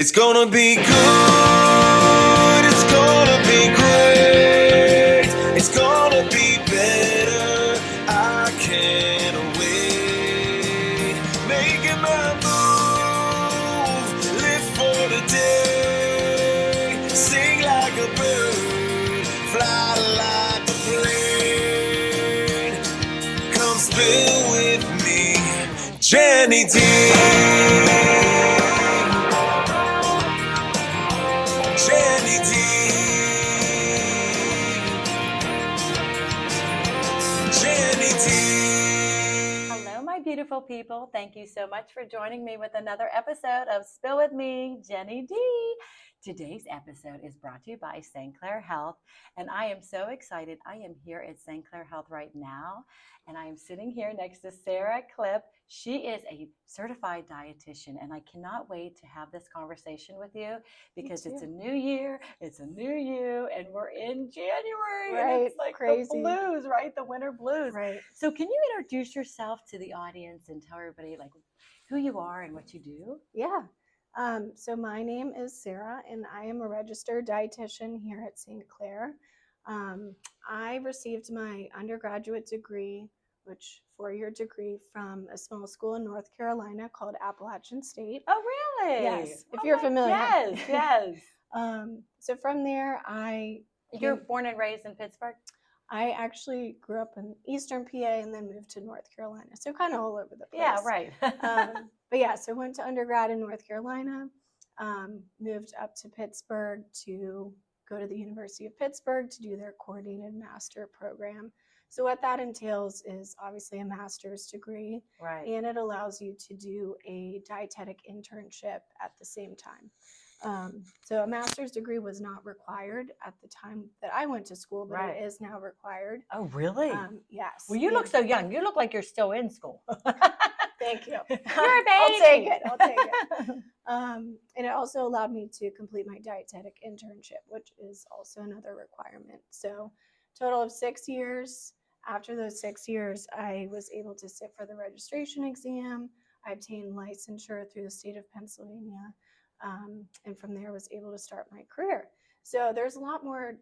It's gonna be good, it's gonna be great, it's gonna be better, I can't wait. Making my move, live for the day, sing like a bird, fly like a plane. Come spill with me, Jenny D. Jenny D. Jenny D. Hello, my beautiful people. Thank you so much for joining me with another episode of Spill With Me, Jenny D. Today's episode is brought to you by Clair Health, and I am so excited. I am here at Clair Health right now, and I am sitting here next to Sarah Clipp. She is a certified dietitian, and I cannot wait to have this conversation with you because it's a new year, it's a new you, and we're in January. Right, and it's like crazy. the blues, right? The winter blues. Right. So can you introduce yourself to the audience and tell everybody like who you are and what you do? Yeah. So my name is Sarah, and I am a registered dietitian here at St. Clair. I received my undergraduate degree, which 4-year degree, from a small school in North Carolina called Appalachian State. Oh, really? Yes, if you're familiar. Yes, yes. So from there, You're born and raised in Pittsburgh? I actually grew up in Eastern PA and then moved to North Carolina. So kind of all over the place. Yeah, right. But yeah, so went to undergrad in North Carolina, moved up to Pittsburgh to go to the University of Pittsburgh to do their coordinated master program. So what that entails is obviously a master's degree, Right. and it allows you to do a dietetic internship at the same time. So a master's degree was not required at the time that I went to school, but Right. it is now required. Oh, really? Yes. Well, you look so young. You look like you're still in school. Thank you. You're a baby. I'll take it. And it also allowed me to complete my dietetic internship, which is also another requirement. So total of 6 years. After those 6 years, I was able to sit for the registration exam. I obtained licensure through the state of Pennsylvania. And from there was able to start my career. So there's a lot more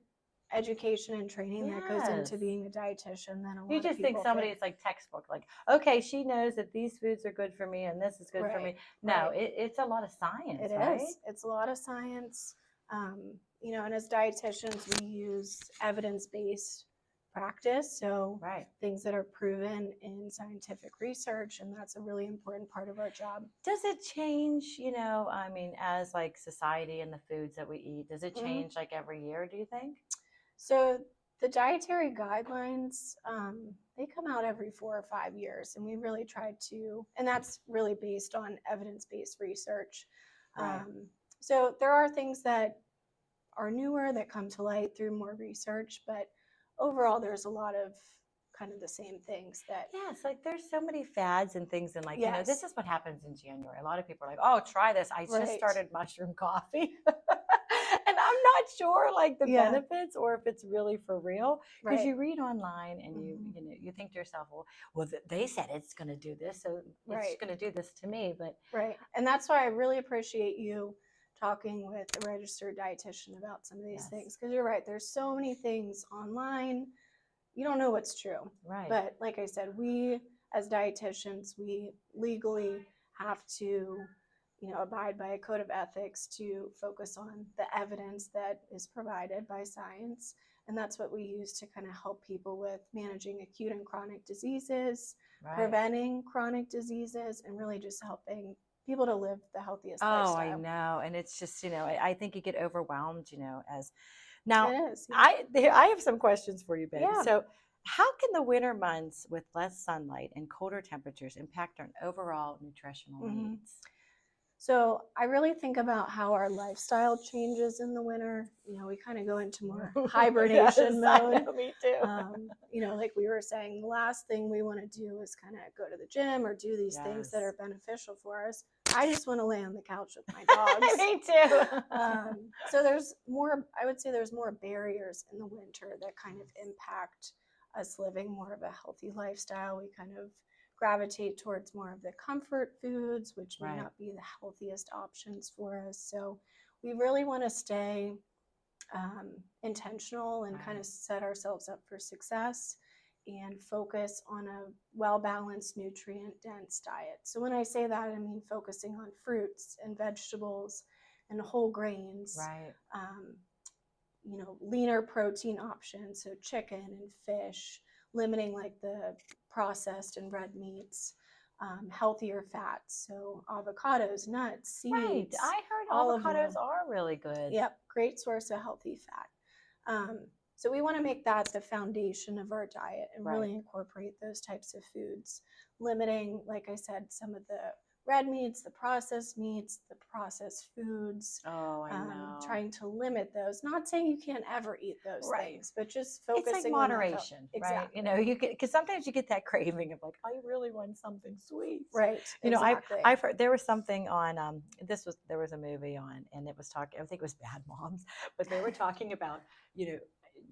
education and training that goes into Yes. being a dietitian than a lot You of just people think somebody is like textbook, like, okay, she knows that these foods are good for me and this is good for me. Right, No, right. it's a lot of science, It right? is. It's a lot of science. And as dietitians, we use evidence-based practice. So Right. things that are proven in scientific research, and that's a really important part of our job. Does it change, I mean, as like society and the foods that we eat, does it change like every year, do you think? So the dietary guidelines, they come out every 4 or 5 years, and we really try to, and that's really based on evidence-based research. Right. So there are things that are newer that come to light through more research, but overall there's a lot of kind of the same things that Yes, like there's so many fads and things, and like, Yes. this is what happens in January. A lot of people are like, oh, try this. I just Right. started mushroom coffee. And I'm not sure like the Yeah. benefits or if it's really for real. Because Right. you read online and Mhm. you think to yourself, well, they said it's going to do this, so it's Right. going to do this to me. But Right. And that's why I really appreciate you talking with a registered dietitian about some of these Yes. things, because you're right, there's so many things online, you don't know what's true. right. But like I said, we as dietitians, we legally have to, abide by a code of ethics to focus on the evidence that is provided by science. And that's what we use to kind of help people with managing acute and chronic diseases, right. preventing chronic diseases, and really just helping people to live the healthiest Oh, lifestyle. I know. And it's just, I think you get overwhelmed, as now It is. Yeah. I have some questions for you, babe. Yeah. So how can the winter months with less sunlight and colder temperatures impact our overall nutritional Mhm. needs? So I really think about how our lifestyle changes in the winter. We kind of go into more hibernation Yes, I mode. know, me too. Like we were saying, the last thing we want to do is kind of go to the gym or do these things that Yes. are beneficial for us. I just want to lay on the couch with my dogs. Me too. So there's more, I would say there's more barriers in the winter that kind of impact us living more of a healthy lifestyle. We kind of gravitate towards more of the comfort foods, which may Right. not be the healthiest options for us. So we really want to stay intentional and kind Right. of set ourselves up for success and focus on a well-balanced, nutrient-dense diet. So when I say that, I mean focusing on fruits and vegetables and whole grains, Right. leaner protein options, so chicken and fish, limiting like the processed and red meats, healthier fats, so avocados, nuts, seeds. Right. I heard all of avocados them. are really good. Yep, great source of healthy fat. So we want to make that the foundation of our diet and really incorporate those types of foods, limiting, like I said, some of the red meats, the processed foods. Oh, I know. Trying to limit those. Not saying you can't ever eat those Right. things, but just It's focusing like on that moderation, right? Exactly. You know, you get, because sometimes you get that craving of like, I really want something sweet. Right. You know, exactly. I've heard there was something on there was a movie on, and it was talking, I think it was Bad Moms, but they were talking about,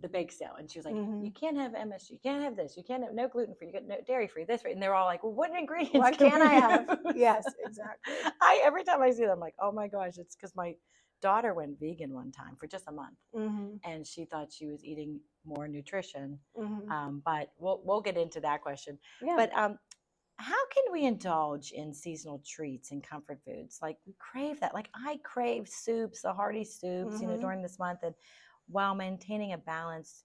the bake sale, and she was like, Mhm. you can't have MSG, you can't have this, you can't have no gluten free, you get no dairy free, this free, and they're all like, well, what ingredients What can can we I have? use? Yes, exactly. Every time I see them, I'm like, oh my gosh, it's because my daughter went vegan one time for just a month, Mhm. and she thought she was eating more nutrition. Mhm. But we'll get into that question. Yeah. But how can we indulge in seasonal treats and comfort foods? Like we crave that. Like I crave soups, the hearty soups, Mhm. during this month, and while maintaining a balanced,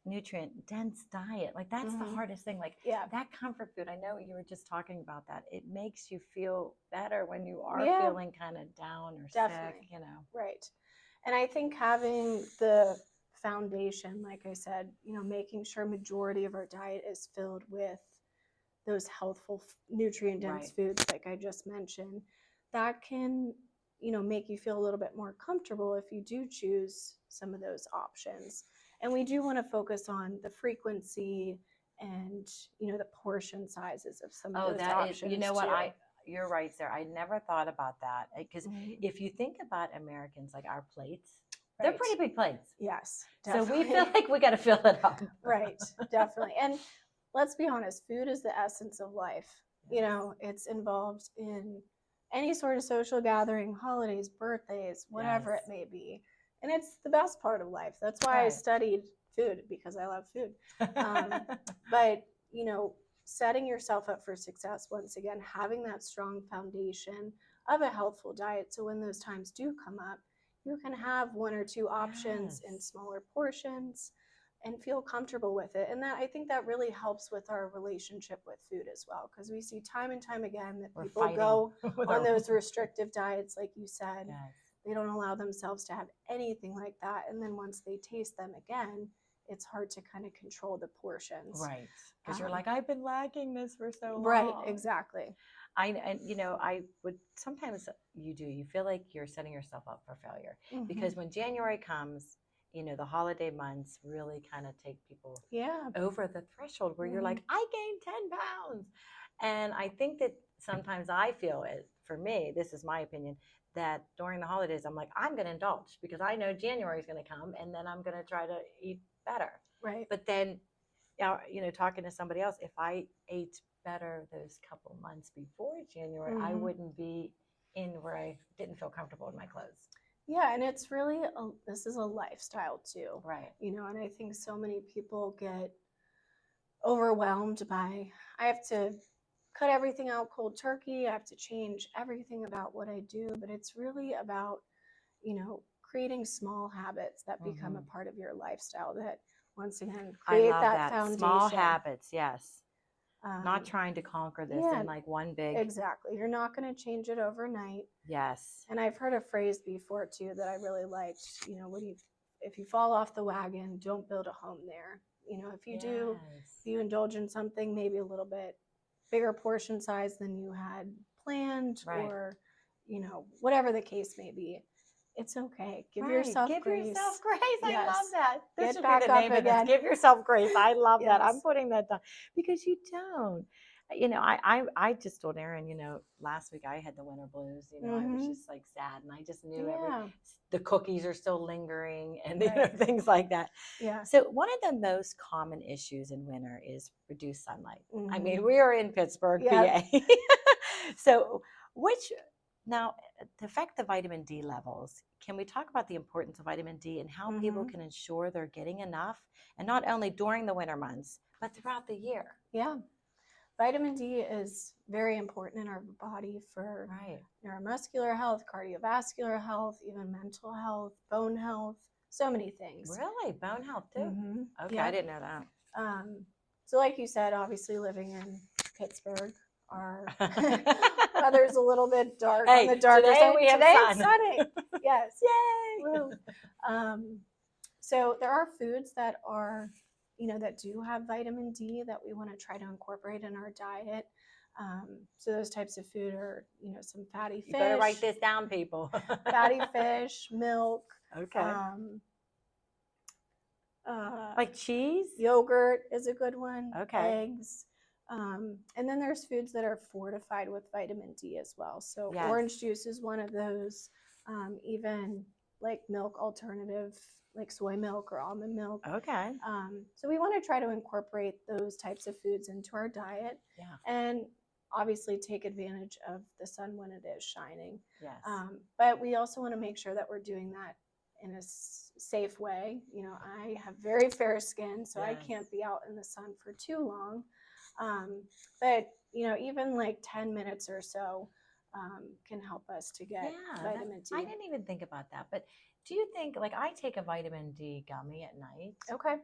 nutrient dense diet. Like that's the Mhm. hardest thing. Like Yeah. that comfort food. I know you were just talking about that. It makes you feel better when you are Yeah. feeling kind of down or Definitely. sick. Right. And I think having the foundation, like I said, making sure majority of our diet is filled with those healthful, nutrient dense Right. foods, like I just mentioned, that can, make you feel a little bit more comfortable if you do choose some of those options. And we do want to focus on the frequency and, the portion sizes of some of Oh, those that is, options. you know what? too. You're right, Sarah. I never thought about that because Mhm. if you think about Americans, like our plates, they're Right. pretty big plates. Yes, So we definitely. feel like we got to fill it up. Right, definitely. And let's be honest, food is the essence of life. It's involved in any sort of social gathering, holidays, birthdays, whatever Yes. it may be. And it's the best part of life. That's why I Right. studied food, because I love food. But, setting yourself up for success, once again, having that strong foundation of a healthful diet. So when those times do come up, you can have one or two options in Yes. smaller portions and feel comfortable with it. And I think that really helps with our relationship with food as well, because we see time and time again that We're people fighting go with on our- those restrictive diets, like you said. Yes. They don't allow themselves to have anything like that. And then once they taste them again, it's hard to kind of control the portions. Right. Because you're like, I've been lacking this for so long. Right, exactly. I would sometimes you feel like you're setting yourself up for failure because when January comes, the holiday months really kind of take people over the threshold where you're like, I gained 10 pounds. And I think that sometimes I feel it, for me, this is my opinion, that during the holidays, I'm like, I'm going to indulge because I know January is going to come and then I'm going to try to eat better. Right. But then, talking to somebody else, if I ate better those couple months before January, I wouldn't be in where I didn't feel comfortable in my clothes. Yeah, and it's really this is a lifestyle too. Right. And I think so many people get overwhelmed by, I have to cut everything out cold turkey, I have to change everything about what I do, but it's really about, creating small habits that become a part of your lifestyle that, once again, create I love that foundation. Small habits, yes. Not trying to conquer this in like one big. Exactly. You're not going to change it overnight. Yes. And I've heard a phrase before too that I really liked. If you fall off the wagon, don't build a home there. If you do, if you indulge in something maybe a little bit bigger portion size than you had planned, or whatever the case may be, it's okay. Give yourself grace. Give yourself grace. Yes. I love that. This Get should back be the up name of again. this. Give yourself grace. I love that. Yes. I'm putting that down because you don't. I just told Aaron, last week I had the winter blues. I was just like sad, and I just knew the cookies are still lingering, and things like that. Yeah. So one of the most common issues in winter is reduced sunlight. I mean, we are in Pittsburgh, PA. So now, to affect the vitamin D levels, can we talk about the importance of vitamin D and how people can ensure they're getting enough, and not only during the winter months, but throughout the year? Yeah. Vitamin D is very important in our body for neuromuscular health, cardiovascular health, even mental health, bone health, so many things. Really? Bone health too? Okay, I didn't know that. So like you said, obviously living in Pittsburgh, our weather's a little bit dark on the darker side. We have It's sun. sunny. Yes. Yay! So there are foods that are, that do have vitamin D that we want to try to incorporate in our diet. So those types of food are, some fatty fish. You better write this down, people. Fatty fish, milk. Okay. Like cheese? Yogurt is a good one. Okay. Eggs. And then there's foods that are fortified with vitamin D as well. So orange juice is one of those. Even like milk alternative, like soy milk or almond milk. Okay. So we want to try to incorporate those types of foods into our diet. Yeah. And obviously take advantage of the sun when it is shining. Yes. But we also want to make sure that we're doing that in a safe way. I have very fair skin, so I can't be out in the sun for too long. But even like 10 minutes or so can help us to get vitamin D. I didn't even think about that. But do you think, like, I take a vitamin D gummy at night? Okay.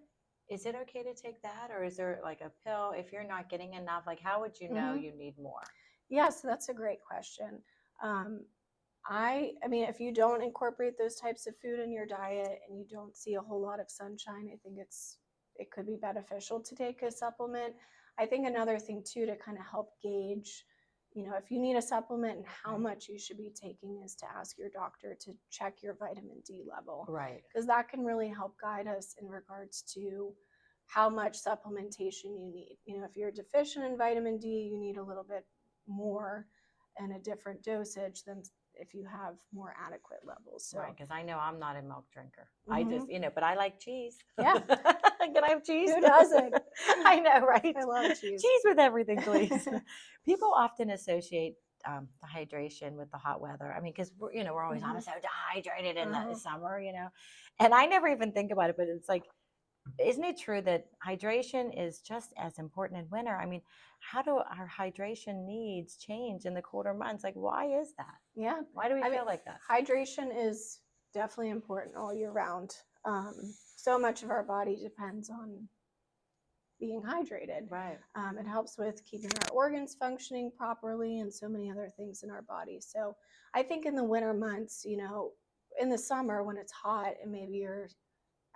Is it okay to take that, or is there like a pill if you're not getting enough? Like, how would you know you need more? Yes, that's a great question. I mean, if you don't incorporate those types of food in your diet and you don't see a whole lot of sunshine, I think it could be beneficial to take a supplement. I think another thing too to kind of help gauge, if you need a supplement and how much you should be taking is to ask your doctor to check your vitamin D level. Right. Because that can really help guide us in regards to how much supplementation you need. If you're deficient in vitamin D, you need a little bit more and a different dosage than if you have more adequate levels. So. Right, because I know I'm not a milk drinker. I just, but I like cheese. Yeah. Can I have cheese? Who doesn't? I know, right? I love cheese. Cheese with everything, please. People often associate the hydration with the hot weather. I mean, because we're always, I'm so dehydrated in the summer, and I never even think about it, but it's like, isn't it true that hydration is just as important in winter? I mean, how do our hydration needs change in the colder months? Like, why is that? Yeah. Why do we feel like that? Hydration is definitely important all year round. So much of our body depends on being hydrated. Right. It helps with keeping our organs functioning properly and so many other things in our body. So I think in the winter months, in the summer when it's hot and maybe you're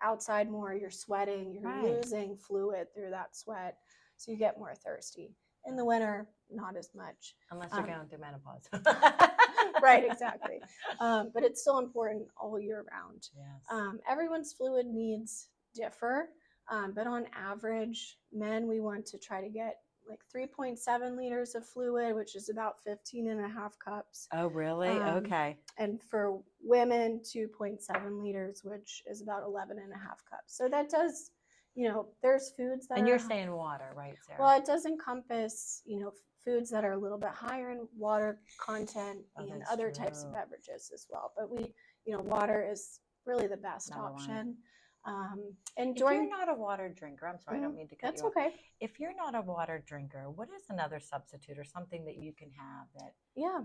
outside more, you're sweating, you're losing fluid through that sweat, so you get more thirsty. In the winter, not as much. Unless you're going through menopause. Right, exactly. But it's still important all year round. Yes. Everyone's fluid needs differ, but on average, men, we want to try to get like 3.7 liters of fluid, which is about 15 and a half cups. Oh, really? Okay. And for women, 2.7 liters, which is about 11 and a half cups. So that does, there's foods that and you're saying water, right, Sarah? Well, it does encompass, foods that are a little bit higher in water content and other types of beverages as well. But water is really the best option. And if you're not a water drinker, I'm sorry, I don't mean to cut that's you off. okay. If you're not a water drinker, what is another substitute or something that you can have that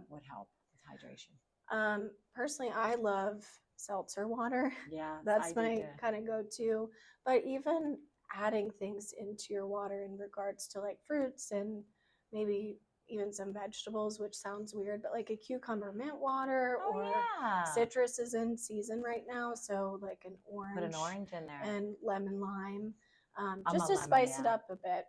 would help with hydration? Personally, I love seltzer water. Yeah, that's my kind of go-to. But even adding things into your water in regards to like fruits and maybe even some vegetables, which sounds weird, but like a cucumber mint water citrus is in season right now. So like an orange. Put an orange in there. And lemon lime, just to spice it up a bit.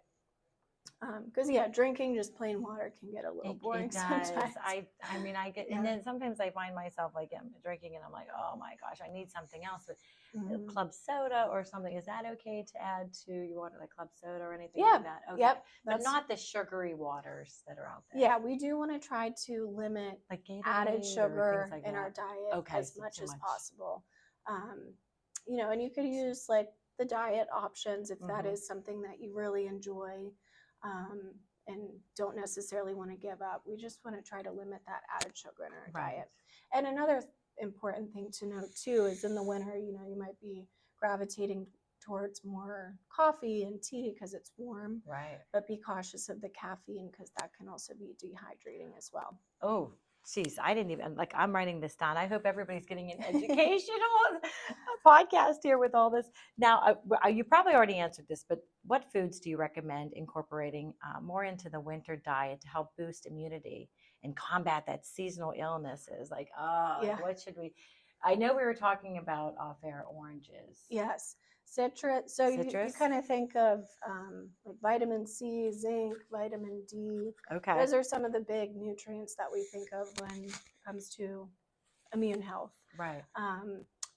Because yeah, drinking just plain water can get a little boring It does. sometimes. I mean, I get, Yeah. and then sometimes I find myself like I'm drinking and I'm like, oh my gosh, I need something else. But Mhm. club soda or something, is that okay to add to your water, like club soda or anything Yeah. like that? Okay. Yep. But not the sugary waters that are out there. Yeah, we do want to try to limit Like Gatorade added or sugar things like in that. our diet Okay, as so much too as much. possible. And you could use like the diet options if that is something that you really enjoy and don't necessarily want to give up. We just want to try to limit that added sugar in our diet. And another important thing to note too is in the winter, you might be gravitating towards more coffee and tea because it's warm. Right. But be cautious of the caffeine because that can also be dehydrating as well. Oh, geez, I didn't even, like, I'm writing this down. I hope everybody's getting an educational podcast here with all this. Now, you probably already answered this, but what foods do you recommend incorporating more into the winter diet to help boost immunity and combat that seasonal illnesses? Like, what should we? I know we were talking about off-air oranges. Yes. Citrus. So you kind of think of like vitamin C, zinc, vitamin D. Okay. Those are some of the big nutrients that we think of when it comes to immune health. Right.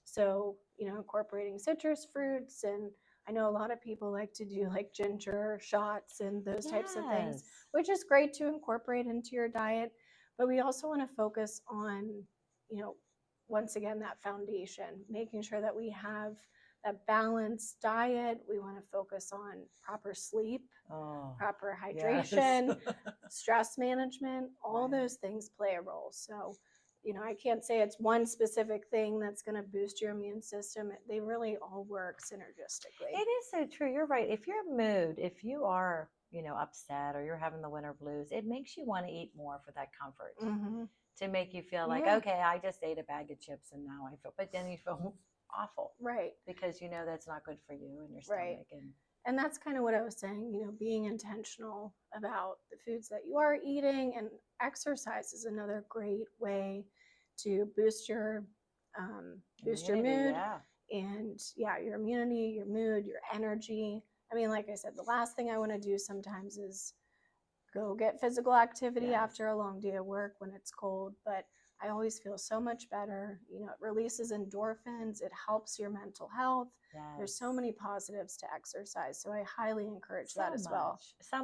So, incorporating citrus fruits, and I know a lot of people like to do like ginger shots and those types of things, which is great to incorporate into your diet. But we also want to focus on, once again, that foundation, making sure that we have that balanced diet. We want to focus on proper sleep, proper hydration, stress management. All those things play a role. So, I can't say it's one specific thing that's going to boost your immune system. They really all work synergistically. It is so true. You're right. If if you are, upset or you're having the winter blues, it makes you want to eat more for that comfort. To make you feel like, okay, I just ate a bag of chips and now I feel, but then you feel awful. Right. Because that's not good for you and your stomach. And that's kind of what I was saying, being intentional about the foods that you are eating, and exercise is another great way to boost your mood and your immunity, your mood, your energy. I mean, like I said, the last thing I want to do sometimes is go get physical activity after a long day of work when it's cold, but I always feel so much better. It releases endorphins. It helps your mental health. There's so many positives to exercise. So I highly encourage that as well.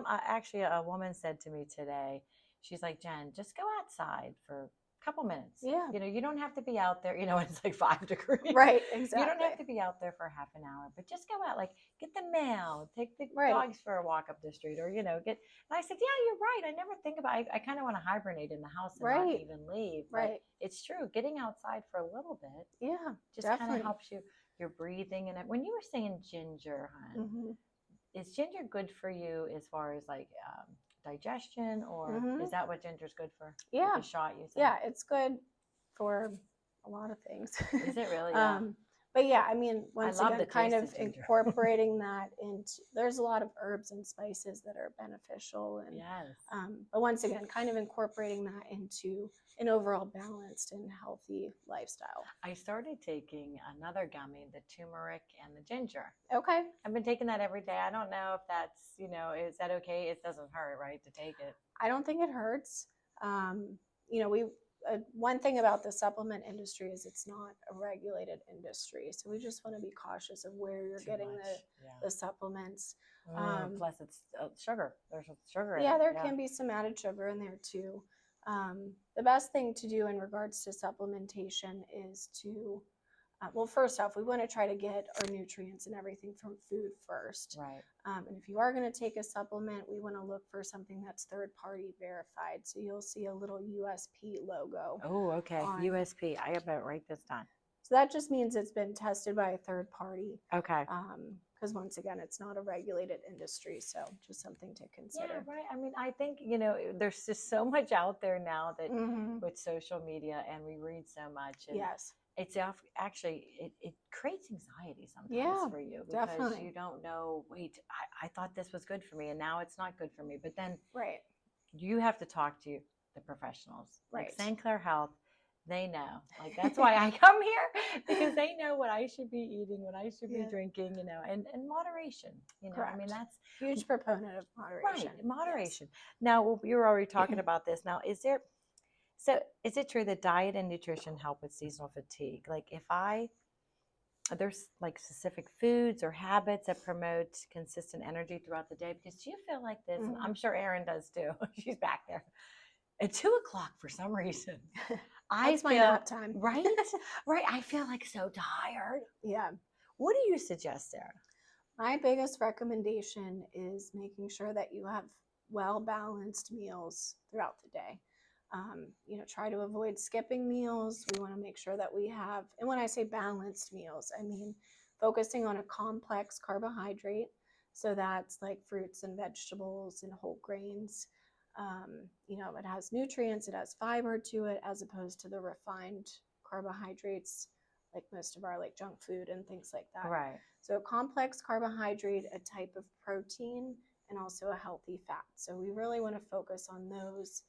Actually, a woman said to me today, she's like, Jen, just go outside for a couple minutes. Yeah. You don't have to be out there, it's like 5 degrees. Right, exactly. You don't have to be out there for half an hour, but just go out, like get the mail, take the dogs for a walk up the street, or, and I said, yeah, you're right. I never think about it. I kind of want to hibernate in the house and not even leave. But it's true. Getting outside for a little bit. Yeah. Just kind of helps your breathing. And when you were saying ginger, hon, is ginger good for you as far as like digestion, or is that what ginger's good for? Yeah. Like a shot, you said? Yeah, it's good for a lot of things. Is it really? Yeah. But yeah, I mean, once again, kind of incorporating that into, there's a lot of herbs and spices that are beneficial. And, but once again, kind of incorporating that into an overall balanced and healthy lifestyle. I started taking another gummy, the turmeric and the ginger. Okay. I've been taking that every day. I don't know if that's, is that okay? It doesn't hurt, right, to take it? I don't think it hurts. One thing about the supplement industry is it's not a regulated industry. So we just want to be cautious of where you're getting the supplements. Plus it's sugar. There's sugar in it. Yeah, there can be some added sugar in there too. The best thing to do in regards to supplementation is to, first off, we want to try to get our nutrients and everything from food first. Right. And if you are going to take a supplement, we want to look for something that's third-party verified. So you'll see a little USP logo. Oh, okay. USP. I better write this down. So that just means it's been tested by a third party. Okay. Because once again, it's not a regulated industry. So just something to consider. Yeah, right. I mean, I think, there's just so much out there now that with social media, and we read so much. And it's actually, it creates anxiety sometimes for you, because you don't know, wait, I thought this was good for me and now it's not good for me. But then you have to talk to the professionals. Like Clair Health They know. Like, that's why I come here, because they know what I should be eating, what I should be Yeah. drinking, and moderation. I mean, Correct. that's Huge proponent of moderation. right. Moderation. Now, you were already talking about this. Now, is it true that diet and nutrition help with seasonal fatigue? Like, there's like specific foods or habits that promote consistent energy throughout the day? Because do you feel like this? And I'm sure Erin does too. She's back there. At 2:00 for some reason, It's my nap time. Right, right. I feel like so tired. Yeah. What do you suggest, Sarah? My biggest recommendation is making sure that you have well-balanced meals throughout the day. Try to avoid skipping meals. We want to make sure that we have, and when I say balanced meals, I mean focusing on a complex carbohydrate. So that's like fruits and vegetables and whole grains. It has nutrients, it has fiber to it, as opposed to the refined carbohydrates, like most of our like junk food and things like that. Right. So a complex carbohydrate, a type of protein, and also a healthy fat. So we really want to focus on those.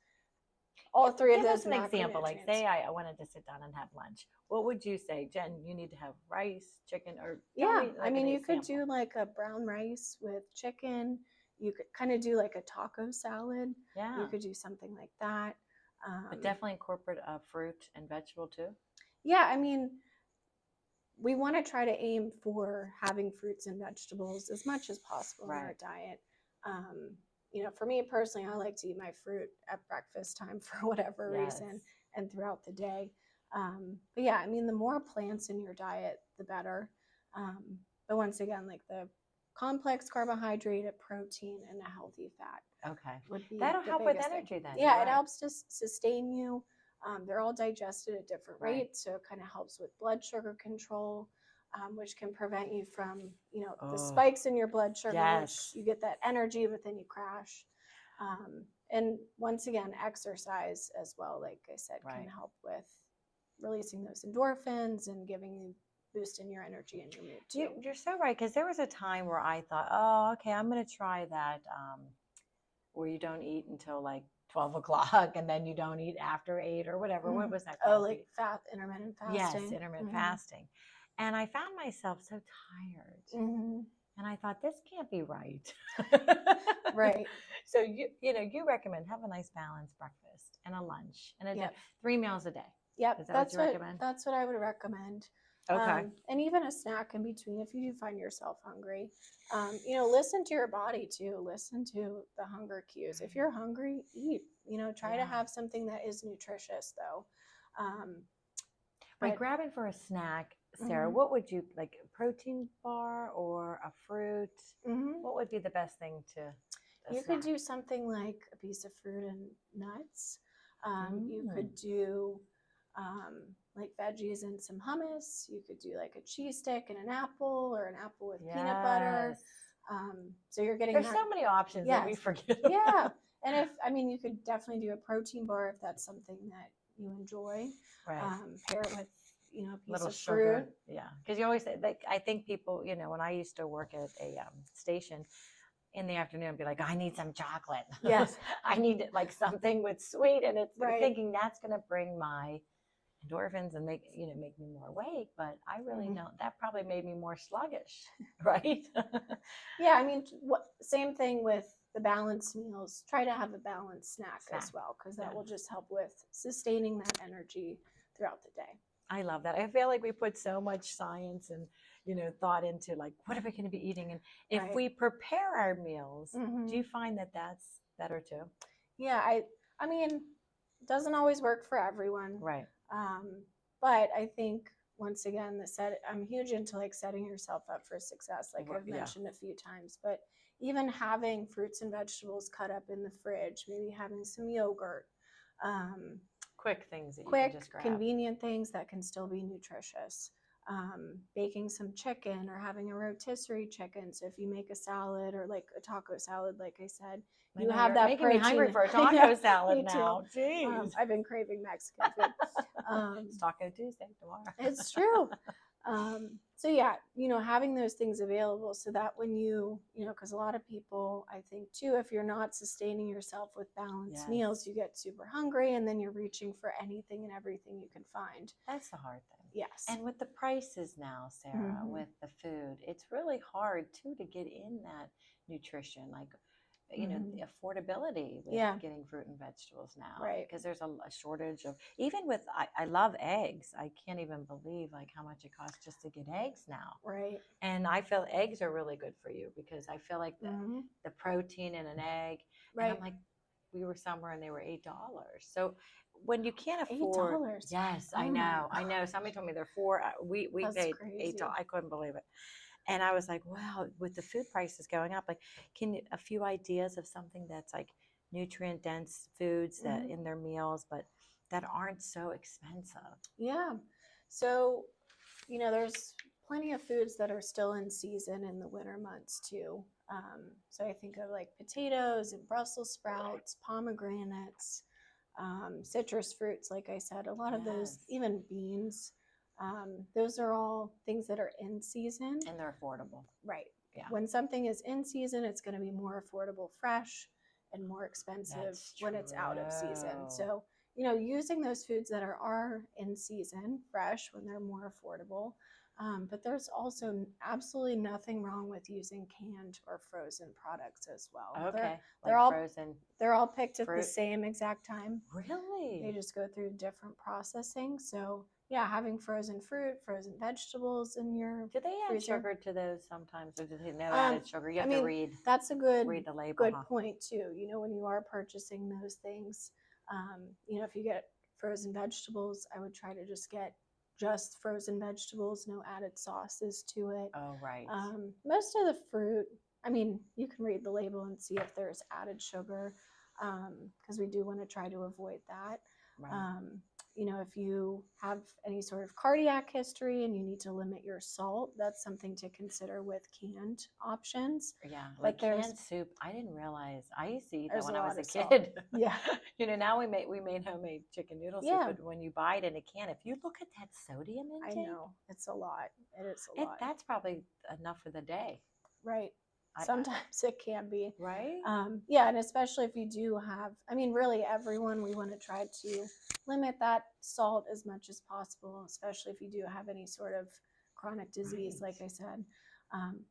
All three of those. Give us an example. Like, say I wanted to sit down and have lunch. What would you say, Jen? You need to have rice, chicken, or you could do like a brown rice with chicken. You could kind of do like a taco salad. Yeah. You could do something like that. But definitely incorporate fruit and vegetable too. Yeah, I mean, we want to try to aim for having fruits and vegetables as much as possible in our diet. For me personally, I like to eat my fruit at breakfast time for whatever reason and throughout the day. But yeah, I mean, the more plants in your diet, the better. But once again, like the complex carbohydrate, a protein, and a healthy fat. Okay. Would be that'll help with thing. energy then. Yeah, it helps to sustain you. They're all digested at different Right. rates, so it kind of helps with blood sugar control, which can prevent you from, the spikes in your blood sugar. Yes. Which you get that energy, but then you crash. And once again, exercise as well, like I said, can help with releasing those endorphins and giving you boost in your energy and your mood too. You're so right, because there was a time where I thought, oh, okay, I'm going to try that, where you don't eat until like 12:00, and then you don't eat after 8 or whatever. What was that called? Oh, like intermittent fasting. Yes, intermittent fasting. And I found myself so tired. And I thought, this can't be right. Right. So you recommend have a nice balanced breakfast and a lunch and 3 meals a day. Yep. Is that what you recommend? That's what I would recommend. Okay. And even a snack in between if you do find yourself hungry. Listen to your body too. Listen to the hunger cues. If you're hungry, eat. Try to have something that is nutritious though. By grabbing for a snack, Sarah, what would you like? A protein bar or a fruit? What would be the best thing to? You could do something like a piece of fruit and nuts. You could do like veggies and some hummus. You could do like a cheese stick and an apple, or an apple with peanut butter. So you're getting there's so many options that we forget. Yeah, and you could definitely do a protein bar if that's something that you enjoy. Right. Pair it with a piece little of sugar. fruit. Yeah, because you always say, like, I think people, when I used to work at a station in the afternoon, I'd be like, I need some chocolate. Yes. I need like something with sweet, and it's Right. thinking that's going to bring my endorphins and make me more awake. But I really don't. That probably made me more sluggish, right? Yeah, same thing with the balanced meals. Try to have a balanced snack. As well, because that will just help with sustaining that energy throughout the day. I love that. I feel like we put so much science and thought into like, what are we going to be eating? And if we prepare our meals, do you find that that's better too? Yeah, I mean, it doesn't always work for everyone. Right. But I think once again, I'm huge into like setting yourself up for success, like I've mentioned a few times. But even having fruits and vegetables cut up in the fridge, maybe having some yogurt. Quick things that you quick, can just grab. Convenient things that can still be nutritious. Baking some chicken or having a rotisserie chicken. So if you make a salad or like a taco salad, like I said, you have that making protein. me hungry for a taco salad now. Jeez. I've been craving Mexican food. It's Taco Tuesday tomorrow. It's true. So yeah, having those things available so that when because a lot of people, I think too, if you're not sustaining yourself with balanced Yes. meals, you get super hungry and then you're reaching for anything and everything you can find. That's the hard thing. Yes. And with the prices now, Sarah, Mhm. with the food, it's really hard too to get in that nutrition. Like, the affordability with Yeah. getting fruit and vegetables now, Right. because there's a shortage of, even with, I love eggs. I can't even believe like how much it costs just to get eggs now. Right. And I feel eggs are really good for you because I feel like Mhm. the protein in an egg. Right. And I'm like, we were somewhere and they were $8. So when you can't afford, $8. yes, Oh I my know. Somebody told me they're $4. We That's paid crazy. $8. I couldn't believe it. And I was like, wow, with the food prices going up, like, a few ideas of something that's like nutrient dense foods that in their meals, but that aren't so expensive. Yeah. So, there's plenty of foods that are still in season in the winter months too. So I think of like potatoes and Brussels sprouts, pomegranates, citrus fruits, like I said, a lot of those, Yes. even beans. Those are all things that are in season. And they're affordable. Right. Yeah. When something is in season, it's going to be more affordable fresh and more expensive That's when it's out of season. true. So, using those foods that are in season, fresh, when they're more affordable. But there's also absolutely nothing wrong with using canned or frozen products as well. Okay. They're like all frozen. They're all picked at the fruit. same exact time. Really? They just go through different processing. So yeah, having frozen fruit, frozen vegetables in your Do they add freezer. sugar to those sometimes, or do they no added sugar? You have to read. That's a good the label. point too. When you are purchasing those things, if you get frozen vegetables, I would try to just get just frozen vegetables, no added sauces to it. Oh, right. Most of the fruit, you can read the label and see if there's added sugar, because we do want to try to avoid that. Right. If you have any sort of cardiac history and you need to limit your salt, that's something to consider with canned options. Yeah, But like canned soup. I didn't realize. I used to eat that there's when a I lot was a of salt. kid. Yeah. Now we made homemade chicken noodle soup, Yeah. but when you buy it in a can, if you look at that sodium I intake, know. It's a lot. It is a lot. that's probably enough for the day. Right. Sometimes it can be. Right. Yeah, and especially if you do have, really everyone, we want to try to limit that salt as much as possible, especially if you do have any sort of chronic disease, Right. like I said.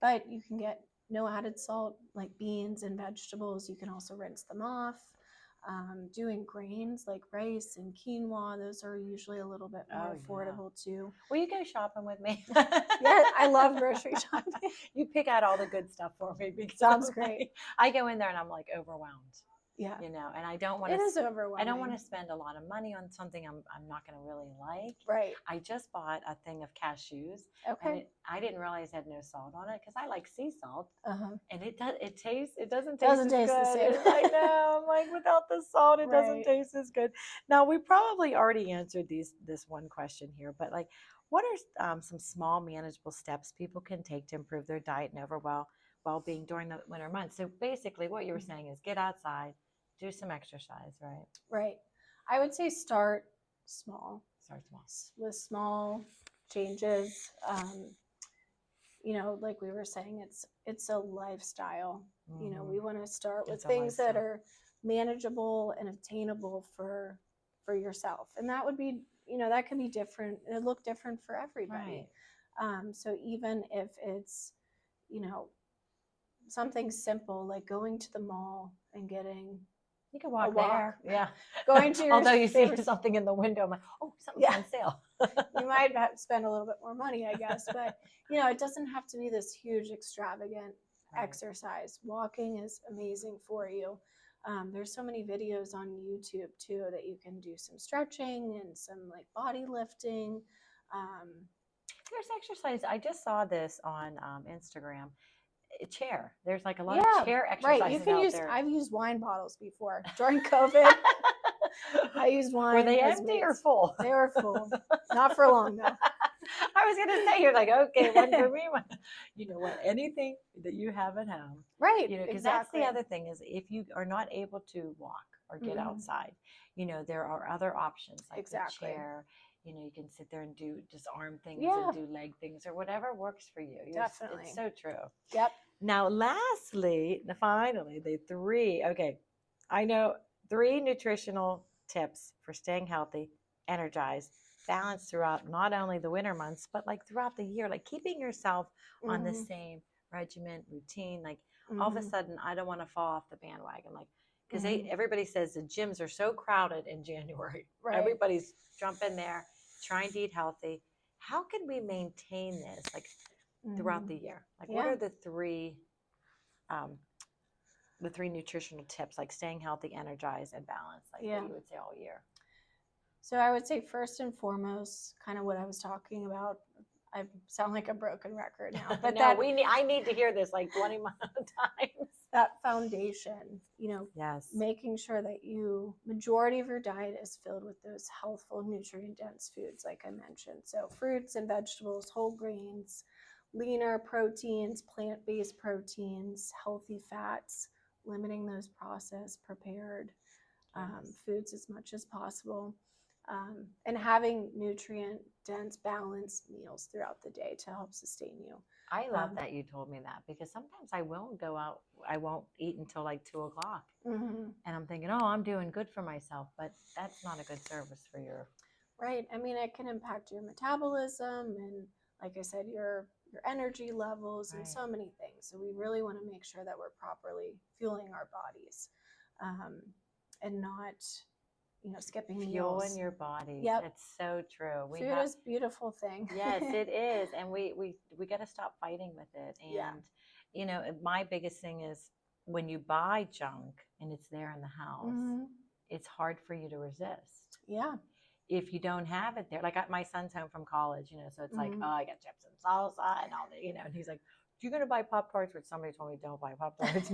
But you can get no added salt, like beans and vegetables. You can also rinse them off. Doing grains like rice and quinoa, those are usually a little bit more affordable too. Will you go shopping with me? Yeah, I love grocery shopping. You pick out all the good stuff for me because Sounds great. I go in there and I'm like overwhelmed. Yeah. And I don't want It to. is overwhelming. I don't want to spend a lot of money on something I'm not going to really like. Right. I just bought a thing of cashews. Okay. And I didn't realize it had no salt on it because I like sea salt. Uh-huh. And it doesn't taste Doesn't taste as the good. same. I know. I'm like, without the salt, it doesn't Right. taste as good. Now, we probably already answered this one question here, but like, what are some small manageable steps people can take to improve their diet and overall well-being during the winter months? So basically what you were saying is get outside, do some exercise, right? Right. I would say start small. Start small. With small changes. Like we were saying, it's a lifestyle. Mhm. We want to start with It's a things that lifestyle. are manageable and attainable for yourself. And that would be, that could be different. It look different for everybody. Right. So even if it's, something simple like going to the mall and getting You can walk a walk. there. Yeah. Going to your Although you see favorite- something in the window, I'm like, oh, something's Yeah. on sale. You might have to spend a little bit more money, I guess, but it doesn't have to be this huge extravagant Right. exercise. Walking is amazing for you. There's so many videos on YouTube too that you can do some stretching and some like body lifting. There's exercise. I just saw this on Instagram. A chair. There's like a lot Yeah, of chair exercises right. You can out use. there. I've used wine bottles before during COVID. I used wine. Were they as empty or weights. full? They were full. Not for long though. I was gonna say, you're like, okay, one for me. One. You know what? Anything that you have at home, Right. because exactly. that's the other thing is if you are not able to walk or get Mhm. outside, there are other options like Exactly. the chair. you can sit there and do just arm things Yeah. and do leg things or whatever works for you. Definitely. It's so true. Yep. Now, finally, the three, okay, I know 3 nutritional tips for staying healthy, energized, balanced throughout not only the winter months, but like throughout the year, like keeping yourself on the same regimen, routine. Like all of a sudden, I don't want to fall off the bandwagon. Like, because everybody says the gyms are so crowded in January. Right. Everybody's jumping there, trying to eat healthy. How can we maintain this like throughout the year? Like, what are the three nutritional tips, like staying healthy, energized, and balanced, like that you would say all year? So I would say first and foremost, kind of what I was talking about. I sound like a broken record now, but no, I need to hear this like 20 times. That foundation, Yes, making sure that majority of your diet is filled with those healthful, nutrient-dense foods, like I mentioned. So fruits and vegetables, whole grains, leaner proteins, plant-based proteins, healthy fats, limiting those processed, prepared foods as much as possible. And having nutrient-dense, balanced meals throughout the day to help sustain you. I love that you told me that, because sometimes I won't go out. I won't eat until like 2:00, and I'm thinking, oh, I'm doing good for myself, but that's not a good service for your. Right. I mean, it can impact your metabolism and, like I said, your energy levels and so many things. So we really want to make sure that we're properly fueling our bodies, and not, skipping Fuel meals. in your body. Yep. It's so true. Food is a beautiful thing. Yes, it is. And we got to stop fighting with it. And, my biggest thing is when you buy junk and it's there in the house, it's hard for you to resist. Yeah. If you don't have it there, like my son's home from college, so it's like, oh, I got chips and salsa and all that, and he's like, you're going to buy Pop-Tarts, which somebody told me don't buy Pop-Tarts.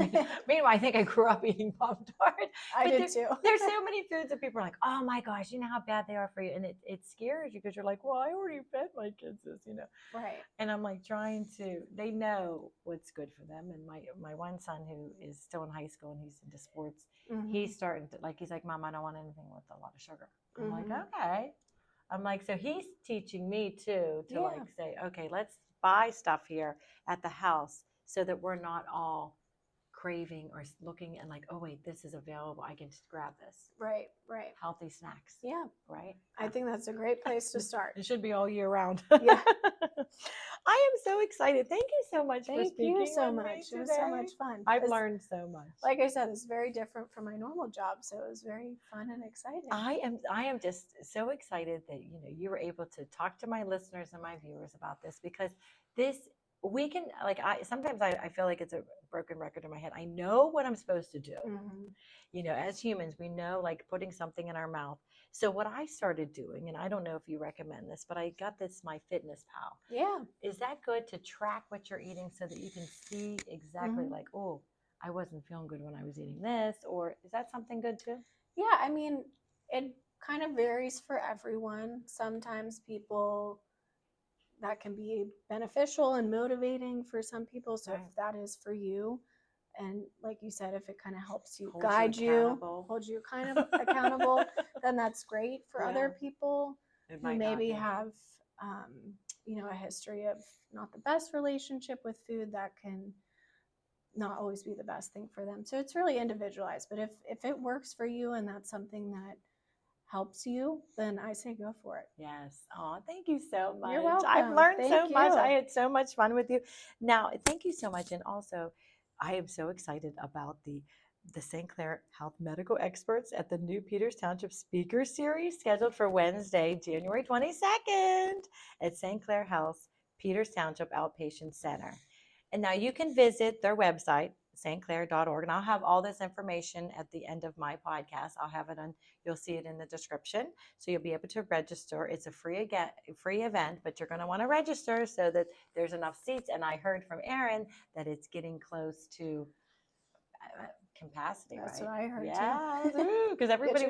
Meanwhile, I think I grew up eating Pop-Tarts. I did too. There's so many foods that people are like, oh my gosh, you know how bad they are for you. And it scares you because you're like, well, I already fed my kids this, Right. And I'm like they know what's good for them. And my one son, who is still in high school and he's into sports, he's starting to, he's like, Mom, I don't want anything with a lot of sugar. I'm like, okay. I'm like, so he's teaching me too to like say, okay, let's buy stuff here at the house so that we're not all craving or looking and like, oh wait, this is available, I can just grab this. Right. Healthy snacks. Yeah. Right. I think that's a great place to start. It should be all year round. Yeah. I am so excited. Thank you so much for speaking. Thank you so with me much. It was today. so much fun. I've learned so much. Like I said, it's very different from my normal job, so it was very fun and exciting. I am just so excited that you were able to talk to my listeners and my viewers about this, because we can, sometimes I feel like it's a broken record in my head. I know what I'm supposed to do. As humans, we know, like putting something in our mouth. So what I started doing, and I don't know if you recommend this, but I got this MyFitnessPal. Yeah. Is that good to track what you're eating so that you can see exactly like, oh, I wasn't feeling good when I was eating this, or is that something good too? Yeah. I mean, it kind of varies for everyone. Sometimes that can be beneficial and motivating for some people. So if that is for you, and like you said, if it kind of helps you guide you, hold you kind of accountable, then that's great. For other people who maybe have, a history of not the best relationship with food, that can not always be the best thing for them. So it's really individualized. But if it works for you and that's something that helps you, then I say go for it. Yes. Oh, thank you so much. You're welcome. I've learned Thank so much. you. I had so much fun with you. Now, thank you so much. And also, I am so excited about the St. Clair Health medical experts at the new Peters Township Speaker Series, scheduled for Wednesday, January 22nd at St. Clair Health, Peters Township Outpatient Center. And now you can visit their website, stclair.org, and I'll have all this information at the end of my podcast. I'll have it you'll see it in the description, so you'll be able to register. It's a free event, but you're going to want to register so that there's enough seats. And I heard from Erin that it's getting close to capacity. That's right? what I heard too. Because everybody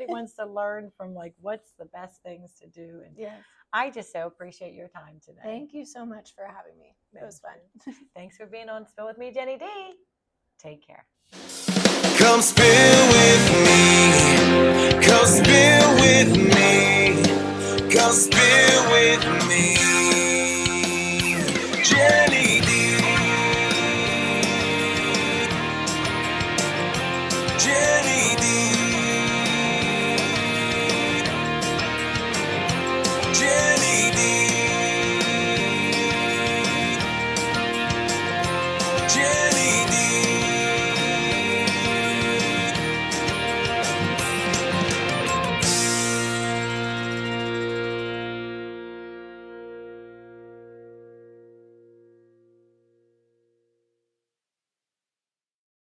wants to learn from what's the best things to do. And yes. I just so appreciate your time today. Thank you so much for having me. It was fun. Thanks for being on Spill with me, Jenny D. Take care. Come spill with me. Come spill with me. Come spill with me.